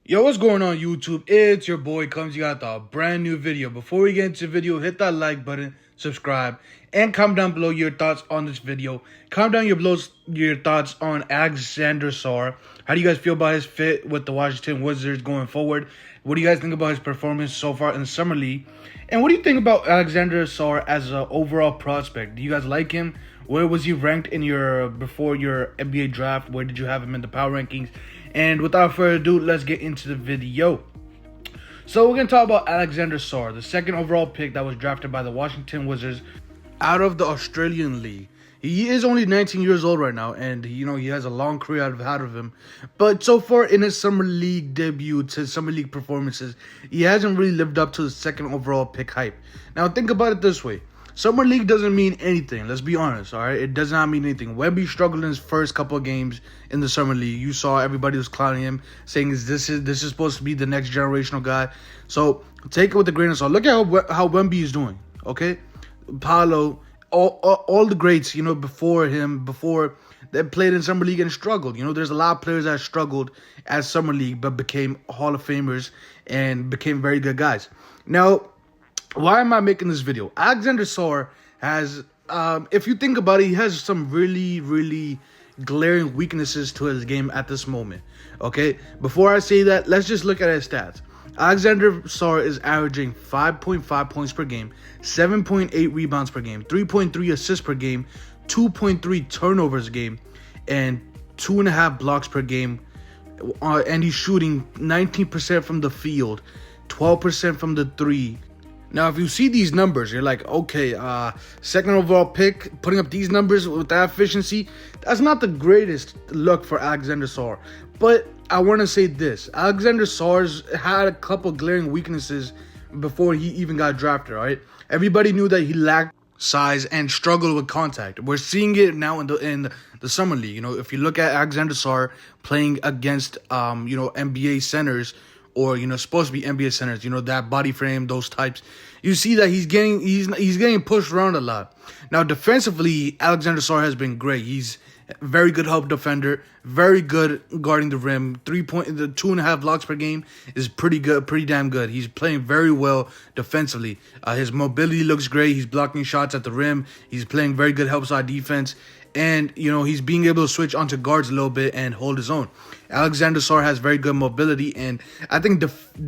Yo, what's going on YouTube? It's your boy Comes. You got a brand new video. Before we get into the video, hit that like button, subscribe, and comment down below your thoughts on this video. Comment down your thoughts on Alexander Sarr. How do you guys feel about his fit with the Washington Wizards going forward? What do you guys think about his performance so far in the Summer League? And what do you think about Alexander Sarr as an overall prospect? Do you guys like him? Where was he ranked in before your NBA draft? Where did you have him in the power rankings? And without further ado, let's get into the video. So we're going to talk about Alexander Sarr, the second overall pick that was drafted by the Washington Wizards out of the Australian League. He is only 19 years old right now, and he has a long career ahead of him. But so far in his Summer League debut, his Summer League performances, he hasn't really lived up to the second overall pick hype. Now think about it this way. Summer League doesn't mean anything. Let's be honest, all right? It does not mean anything. Wemby struggled in his first couple of games in the Summer League. You saw everybody was clowning him, saying this is supposed to be the next generational guy. So take it with a grain of salt. Look at how Wemby is doing, okay? Paolo, all the greats, before they played in Summer League and struggled. There's a lot of players that struggled at Summer League but became Hall of Famers and became very good guys. Now, why am I making this video? Alexander Sarr has, if you think about it, he has some really, really glaring weaknesses to his game at this moment. Okay, before I say that, let's just look at his stats. Alexander Sarr is averaging 5.5 points per game, 7.8 rebounds per game, 3.3 assists per game, 2.3 turnovers a game, and 2.5 blocks per game. And he's shooting 19% from the field, 12% from the three. Now, if you see these numbers, you're like, okay, second overall pick, putting up these numbers with that efficiency, that's not the greatest look for Alexander Sarr. But I want to say this. Alexander Sarr's had a couple glaring weaknesses before he even got drafted, all right? Everybody knew that he lacked size and struggled with contact. We're seeing it now in the Summer League. If you look at Alexander Sarr playing against, NBA centers, or supposed to be NBA centers, that body frame, those types, you see that he's getting pushed around a lot. Now defensively, Alexander Sarr has been great. He's a very good help defender, very good guarding the rim. The 2.5 blocks per game is pretty good, pretty damn good. He's playing very well defensively. His mobility looks great. He's blocking shots at the rim. He's playing very good help side defense. And, he's being able to switch onto guards a little bit and hold his own. Alexander Sarr has very good mobility. And I think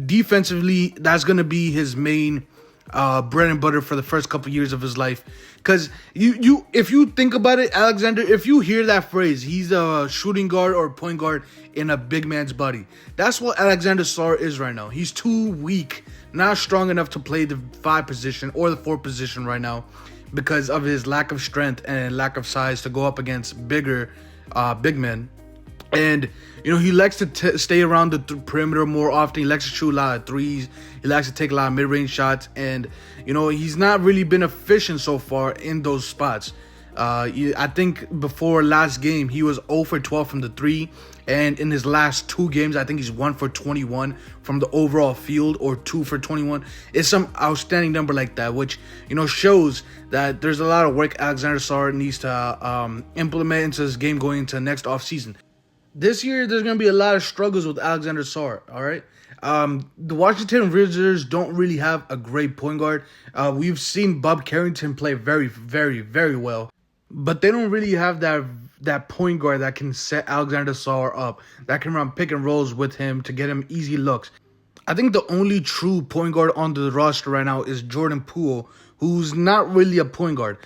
defensively, that's going to be his main bread and butter for the first couple years of his life. Because if you think about it, Alexander, if you hear that phrase, he's a shooting guard or point guard in a big man's body. That's what Alexander Sarr is right now. He's too weak, not strong enough to play the 5 position or the 4 position right now, because of his lack of strength and lack of size to go up against bigger big men. And he likes to stay around the perimeter more often. He likes to shoot a lot of threes. He likes to take a lot of mid-range shots. And he's not really been efficient so far in those spots. I think before last game he was 0 for 12 from the 3, and in his last 2 games I think he's 1 for 21 from the overall field, or 2 for 21. It's some outstanding number like that, which shows that there's a lot of work Alexander Sarr needs to implement into his game going into next offseason. This year there's going to be a lot of struggles with Alexander Sarr, all right? The Washington Wizards don't really have a great point guard. We've seen Bob Carrington play very, very, very well, but they don't really have that point guard that can set Alexander Sarr up, that can run pick and rolls with him to get him easy looks. I think the only true point guard on the roster right now is Jordan Poole, who's not really a point guard.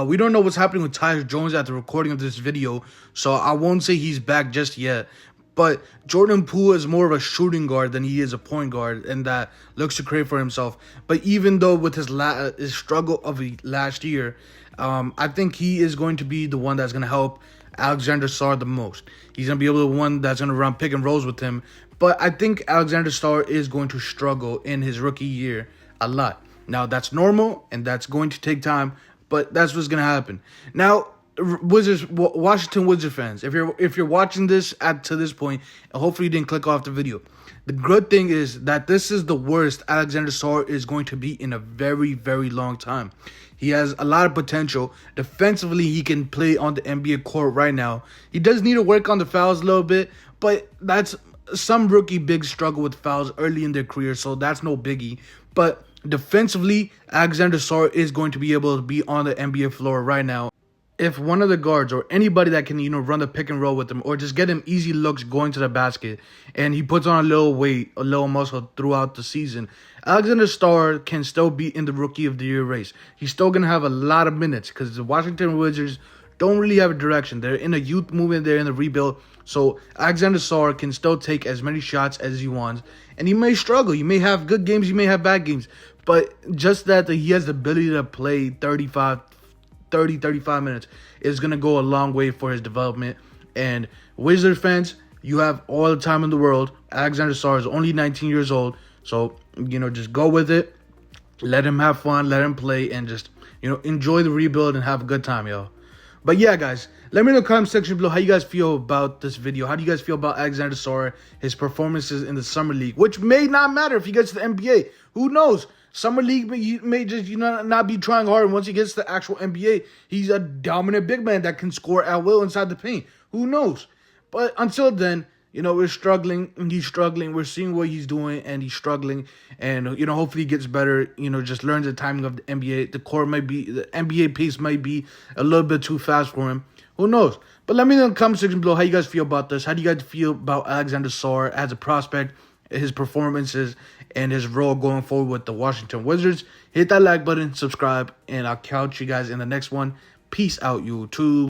We don't know what's happening with Tyus Jones at the recording of this video, so I won't say he's back just yet. But Jordan Poole is more of a shooting guard than he is a point guard, and that looks to create for himself. But even though with his struggle of last year, I think he is going to be the one that's going to help Alexander Sarr the most. He's going to be able to one that's going to run pick and rolls with him. But I think Alexander Sarr is going to struggle in his rookie year a lot. Now, that's normal, and that's going to take time, but that's what's going to happen. Now, Washington Wizards fans, if you're watching this to this point, and hopefully you didn't click off the video, the good thing is that this is the worst Alexander Sarr is going to be in a very, very long time. He has a lot of potential. Defensively, he can play on the NBA court right now. He does need to work on the fouls a little bit, but that's some rookie bigs struggle with fouls early in their career, so that's no biggie. But defensively, Alexander Sarr is going to be able to be on the NBA floor right now. If one of the guards or anybody that can, run the pick and roll with him or just get him easy looks going to the basket, and he puts on a little weight, a little muscle throughout the season, Alexander Sarr can still be in the Rookie of the Year race. He's still going to have a lot of minutes because the Washington Wizards don't really have a direction. They're in a youth movement. They're in the rebuild. So Alexander Sarr can still take as many shots as he wants. And he may struggle. You may have good games. You may have bad games. But just that he has the ability to play 35 minutes is going to go a long way for his development. And Wizards fans, you have all the time in the world. Alexander Sarr is only 19 years old. So, just go with it. Let him have fun. Let him play. And just, enjoy the rebuild and have a good time, yo. But yeah, guys, let me know in the comment section below how you guys feel about this video. How do you guys feel about Alexander Sarr, his performances in the Summer League, which may not matter if he gets to the NBA. Who knows? Summer League may just not be trying hard. And once he gets to the actual NBA, he's a dominant big man that can score at will inside the paint. Who knows? But until then, we're struggling and he's struggling. We're seeing what he's doing and he's struggling. And, hopefully he gets better, just learns the timing of the NBA. The NBA pace might be a little bit too fast for him. Who knows? But let me know in the comment section below how you guys feel about this. How do you guys feel about Alexander Sarr as a prospect, his performances, and his role going forward with the Washington Wizards? Hit that like button, subscribe, and I'll catch you guys in the next one. Peace out, YouTube.